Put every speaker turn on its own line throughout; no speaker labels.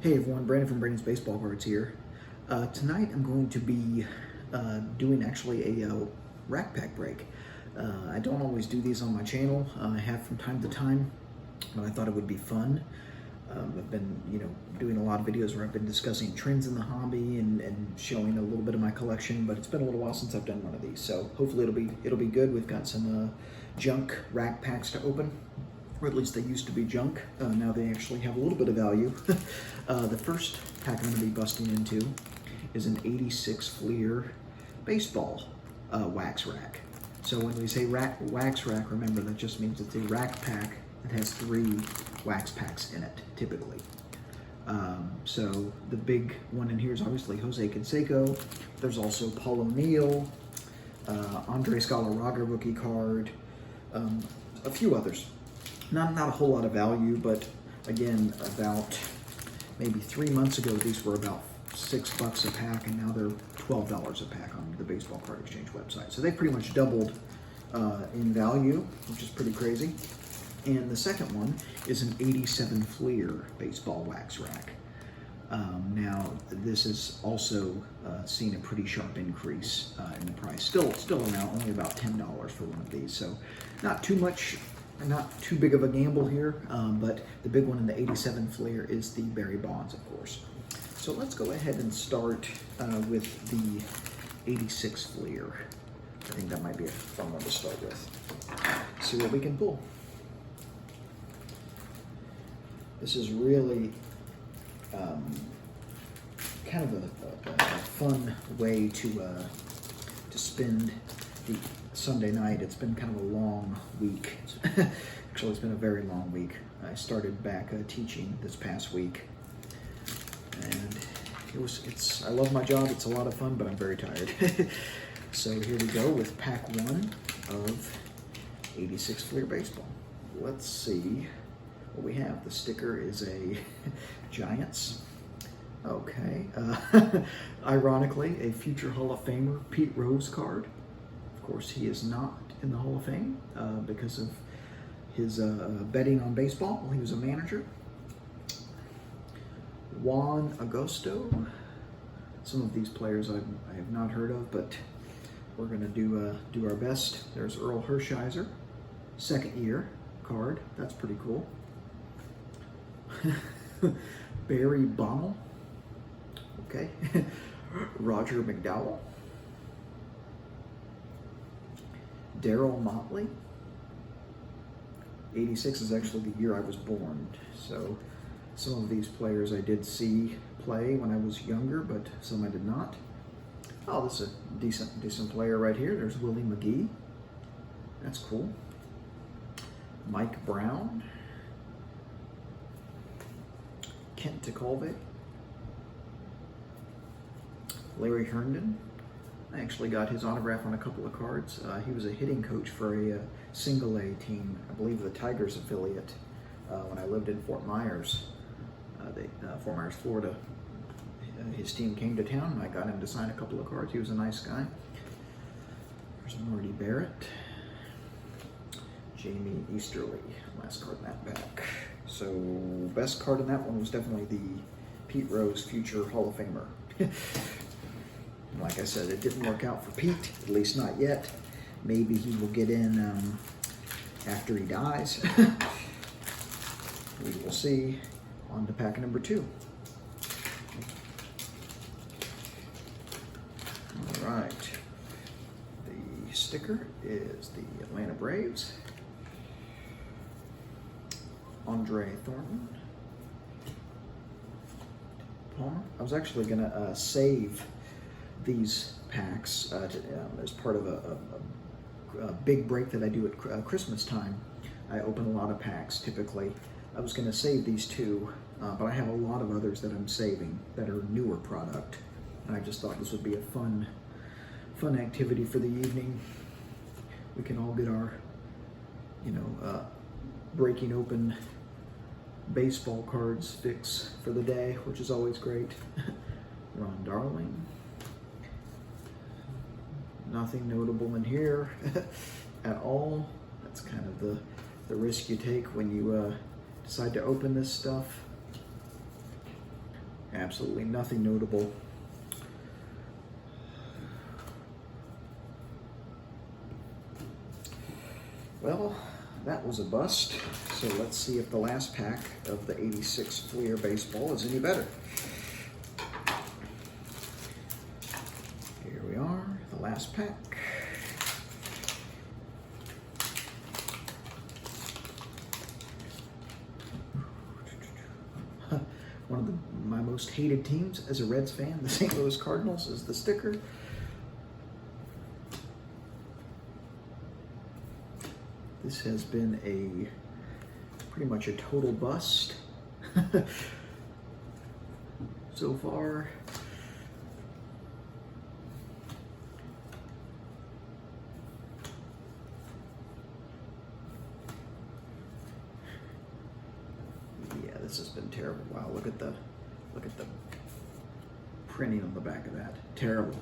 Hey everyone, Brandon from Brandon's Baseball Cards here. Tonight I'm going to be doing actually a rack pack break. I don't always do these on my channel. I have from time to time, but I thought it would be fun. I've been, doing a lot of videos where I've been discussing trends in the hobby and showing a little bit of my collection, but it's been a little while since I've done one of these. So hopefully it'll be good. We've got some junk rack packs to open. Or at least they used to be junk. Now they actually have a little bit of value. The first pack I'm going to be busting into is an 86 Fleer baseball wax rack. So when we say wax rack, remember that just means it's a rack pack that has 3 wax packs in it, typically. So the big one in here is obviously Jose Canseco. There's also Paul O'Neill, Andres Galarraga rookie card, a few others. Not a whole lot of value, but again, about maybe 3 months ago, these were about $6 a pack, and now they're $12 a pack on the Baseball Card Exchange website. So they pretty much doubled in value, which is pretty crazy. And the second one is an 87 Fleer baseball wax rack. Now, this has also seen a pretty sharp increase in the price. Still around only about $10 for one of these. So not too much. Not too big of a gamble here, but the big one in the 87 Fleer is the Barry Bonds, of course. So let's go ahead and start with the 86 Fleer. I think that might be a fun one to start with. See what we can pull. This is really kind of a fun way to spend the Sunday night. It's been kind of a long week. Actually, it's been a very long week. I started back teaching this past week, and I love my job. It's a lot of fun, but I'm very tired. So here we go with pack 1 of 86 Fleer baseball. Let's see what we have. The sticker is a Giants. Okay. Ironically, a future Hall of Famer, Pete Rose card. Of course, he is not in the Hall of Fame because of his betting on baseball while he was a manager. Juan Agosto. Some of these players I have not heard of, but we're going to do our best. There's Earl Hershiser, second year card. That's pretty cool. Barry Bonds. Okay. Roger McDowell. Darryl Motley. 86 is actually the year I was born, so some of these players I did see play when I was younger, but some I did not. Oh, this is a decent player right here. There's Willie McGee. That's cool. Mike Brown. Kent Tekulve. Larry Herndon. I actually got his autograph on a couple of cards. He was a hitting coach for a single A team, I believe the Tigers affiliate, when I lived in Fort Myers, Fort Myers, Florida. His team came to town, and I got him to sign a couple of cards. He was a nice guy. There's Marty Barrett. Jamie Easterly, last card in that pack. So best card in that one was definitely the Pete Rose future Hall of Famer. Like I said, it didn't work out for Pete, at least not yet. Maybe he will get in after he dies. We will see. On to pack number 2. All right. The sticker is the Atlanta Braves. Andre Thornton. Palmer. I was actually going to save these packs as part of a big break that I do at Christmas time. I open a lot of packs typically. I was going to save these 2, but I have a lot of others that I'm saving that are newer product, and I just thought this would be a fun activity for the evening. We can all get our breaking open baseball cards fix for the day, which is always great. Ron Darling. Nothing notable in here at all. That's kind of the risk you take when you decide to open this stuff. Absolutely nothing notable. Well, that was a bust. So let's see if the last pack of the 86 Fleer baseball is any better. Here we are, the last pack. One of my most hated teams as a Reds fan, the St. Louis Cardinals, is the sticker. This has been pretty much a total bust so far. Yeah, this has been terrible. Wow, look at the printing on the back of that. Terrible.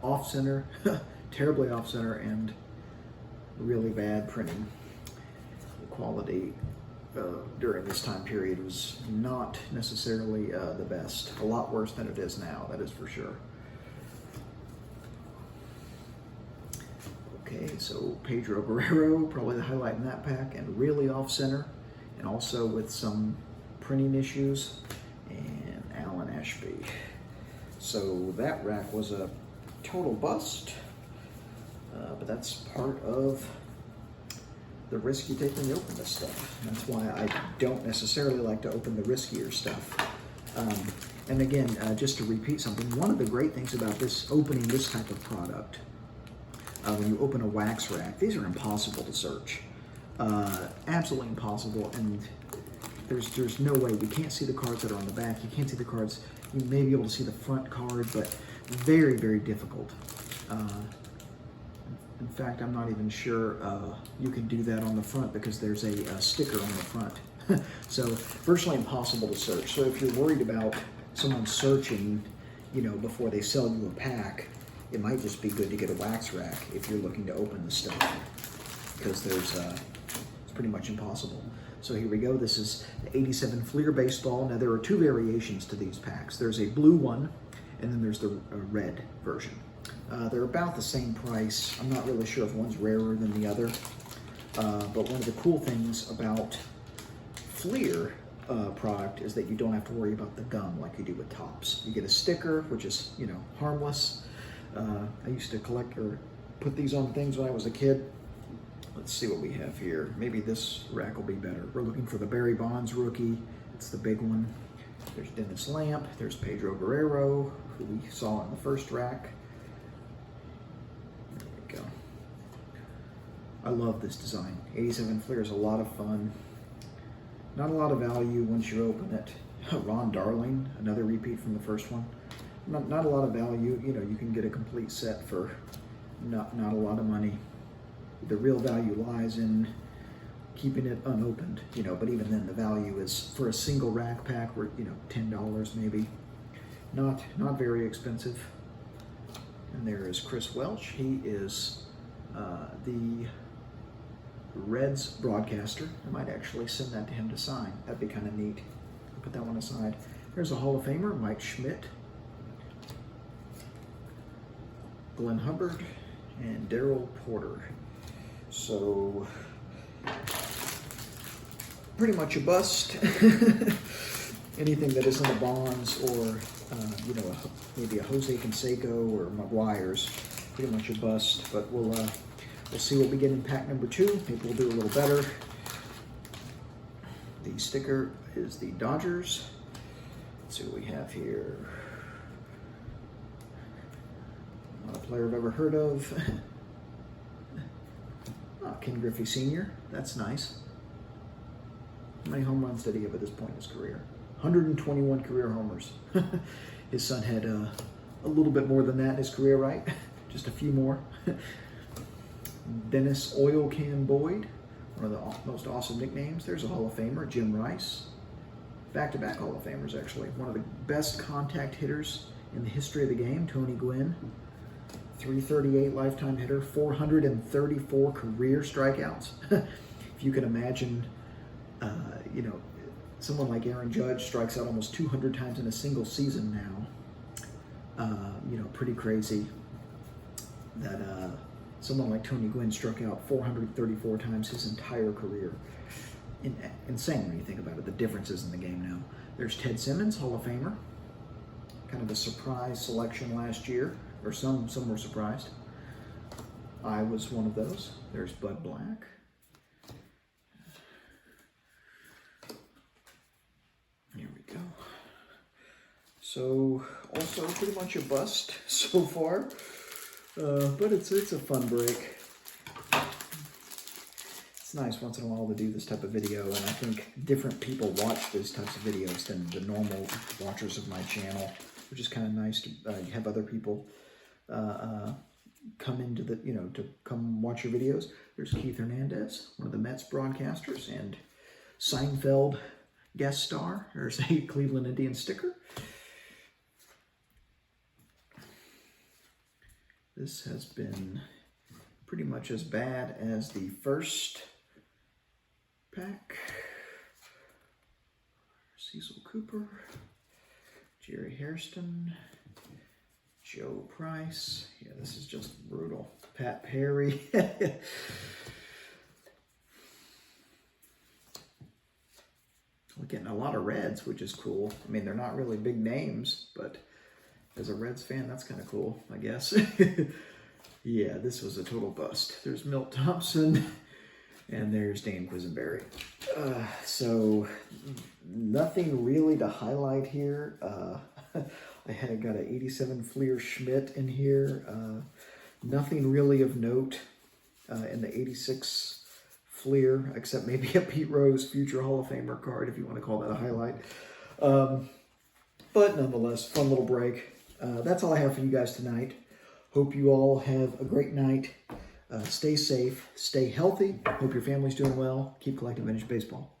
Off center, terribly off center, and really bad printing. The quality during this time period was not necessarily the best. A lot worse than it is now, that is for sure. Okay, so Pedro Guerrero, probably the highlight in that pack, and really off center, and also with some printing issues, and Alan Ashby. So that rack was a total bust. But that's part of the risk you take when you open this stuff. And that's why I don't necessarily like to open the riskier stuff. And again, just to repeat something, one of the great things about opening this type of product, when you open a wax rack, these are impossible to search. Absolutely impossible, and there's no way. You can't see the cards that are on the back. You can't see the cards. You may be able to see the front card, but very, very difficult. In fact, I'm not even sure you can do that on the front because there's a sticker on the front. So virtually impossible to search. So if you're worried about someone searching, before they sell you a pack, it might just be good to get a wax rack if you're looking to open the stuff, because it's pretty much impossible. So here we go. This is the 87 Fleer baseball. Now there are two variations to these packs. There's a blue one, and then there's the red version. They're about the same price. I'm not really sure if one's rarer than the other. But one of the cool things about Fleer product is that you don't have to worry about the gum like you do with Topps. You get a sticker, which is, harmless. I used to collect or put these on things when I was a kid. Let's see what we have here. Maybe this rack will be better. We're looking for the Barry Bonds rookie. It's the big one. There's Dennis Lamp. There's Pedro Guerrero, who we saw in the first rack. There we go. I love this design. 87 Fleer is a lot of fun. Not a lot of value once you open it. Ron Darling, another repeat from the first one. Not a lot of value. You can get a complete set for not a lot of money. The real value lies in keeping it unopened, but even then the value is for a single rack pack, where $10 maybe. Not very expensive. And there is Chris Welch. He is the Reds broadcaster. I might actually send that to him to sign. That'd be kind of neat. Put that one aside. There's a Hall of Famer, Mike Schmidt, Glenn Hubbard, and Darryl Porter. So, pretty much a bust. Anything that isn't a Bonds or, maybe a Jose Canseco or Maguire's, pretty much a bust. But we'll see what we get in pack number 2. Maybe we'll do a little better. The sticker is the Dodgers. Let's see what we have here. Not a player I've ever heard of. Ken Griffey Sr., that's nice. How many home runs did he have at this point in his career? 121 career homers. His son had a little bit more than that in his career, right? Just a few more. Dennis Oil Can Boyd, one of the most awesome nicknames. There's a Hall of Famer, Jim Rice. Back-to-back Hall of Famers, actually. One of the best contact hitters in the history of the game, Tony Gwynn. 338 lifetime hitter, 434 career strikeouts. If you can imagine, someone like Aaron Judge strikes out almost 200 times in a single season now. You know, pretty crazy that someone like Tony Gwynn struck out 434 times his entire career. Insane when you think about it, the differences in the game now. There's Ted Simmons, Hall of Famer. Kind of a surprise selection last year, or some were surprised. I was one of those. There's Bud Black. Here we go. So, also pretty much a bust so far, but it's a fun break. It's nice once in a while to do this type of video, and I think different people watch these types of videos than the normal watchers of my channel, which is kind of nice to have other people come into the, to come watch your videos. There's Keith Hernandez, one of the Mets broadcasters, and Seinfeld guest star. There's a Cleveland Indians sticker. This has been pretty much as bad as the first pack. Cecil Cooper, Jerry Hairston, Joe Price. Yeah, this is just brutal. Pat Perry. We're getting a lot of Reds, which is cool. I mean, they're not really big names, but as a Reds fan, that's kind of cool, I guess. Yeah, this was a total bust. There's Milt Thompson, and there's Dan Quisenberry. So, nothing really to highlight here. I had got an 87 Fleer Schmidt in here. Nothing really of note in the 86 Fleer, except maybe a Pete Rose Future Hall of Famer card, if you want to call that a highlight. But nonetheless, fun little break. That's all I have for you guys tonight. Hope you all have a great night. Stay safe, stay healthy. Hope your family's doing well. Keep collecting vintage baseball.